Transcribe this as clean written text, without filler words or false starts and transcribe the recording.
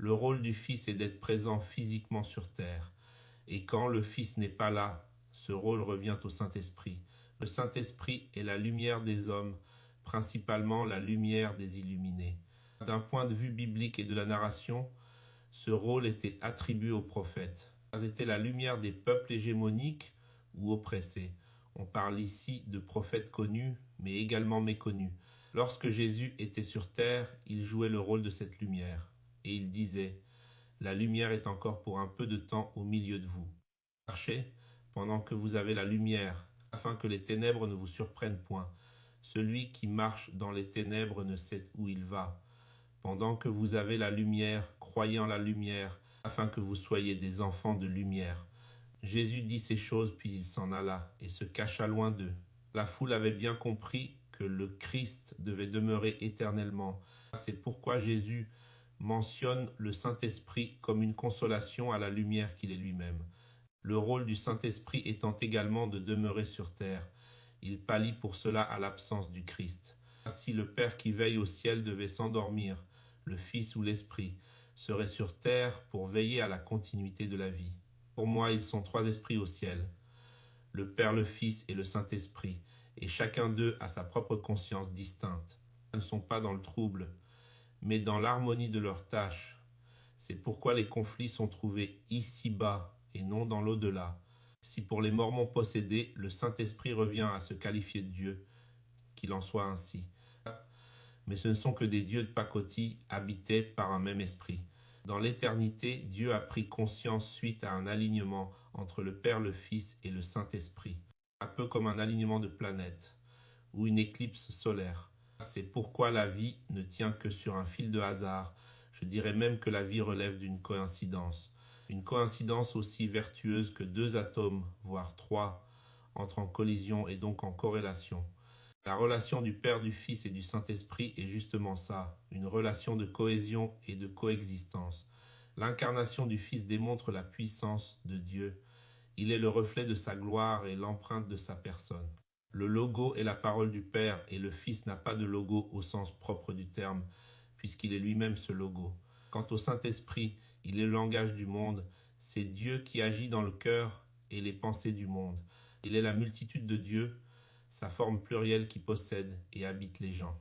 Le rôle du Fils est d'être présent physiquement sur terre. Et quand le Fils n'est pas là, ce rôle revient au Saint-Esprit. Le Saint-Esprit est la lumière des hommes, principalement la lumière des illuminés. D'un point de vue biblique et de la narration, ce rôle était attribué aux prophètes. Ils étaient la lumière des peuples hégémoniques ou oppressés. On parle ici de prophètes connus, mais également méconnus. Lorsque Jésus était sur terre, il jouait le rôle de cette lumière. Et il disait, « La lumière est encore pour un peu de temps au milieu de vous. Marchez pendant que vous avez la lumière, afin que les ténèbres ne vous surprennent point. Celui qui marche dans les ténèbres ne sait où il va. Pendant que vous avez la lumière, croyez en la lumière, afin que vous soyez des enfants de lumière. » Jésus dit ces choses, puis il s'en alla, et se cacha loin d'eux. La foule avait bien compris que le Christ devait demeurer éternellement. C'est pourquoi Jésus mentionne le Saint-Esprit comme une consolation à la lumière qu'il est lui-même. Le rôle du Saint-Esprit étant également de demeurer sur terre. Il pallie pour cela à l'absence du Christ. Si le Père qui veille au ciel devait s'endormir, le Fils ou l'Esprit serait sur terre pour veiller à la continuité de la vie. Pour moi, ils sont trois esprits au ciel, le Père, le Fils et le Saint-Esprit, et chacun d'eux a sa propre conscience distincte. Ils ne sont pas dans le trouble, mais dans l'harmonie de leurs tâches. C'est pourquoi les conflits sont trouvés ici-bas et non dans l'au-delà. Si pour les Mormons possédés, le Saint-Esprit revient à se qualifier de Dieu, qu'il en soit ainsi. Mais ce ne sont que des dieux de pacotille habités par un même esprit. Dans l'éternité, Dieu a pris conscience suite à un alignement entre le Père, le Fils et le Saint-Esprit, un peu comme un alignement de planètes ou une éclipse solaire. C'est pourquoi la vie ne tient que sur un fil de hasard. Je dirais même que la vie relève d'une coïncidence. Une coïncidence aussi vertueuse que deux atomes, voire trois, entrent en collision et donc en corrélation. La relation du Père, du Fils et du Saint-Esprit est justement ça, une relation de cohésion et de coexistence. L'incarnation du Fils démontre la puissance de Dieu. Il est le reflet de sa gloire et l'empreinte de sa personne. Le logo est la parole du Père et le Fils n'a pas de logo au sens propre du terme, puisqu'il est lui-même ce logo. Quant au Saint-Esprit, il est le langage du monde. C'est Dieu qui agit dans le cœur et les pensées du monde. Il est la multitude de Dieu, sa forme plurielle qui possède et habite les gens.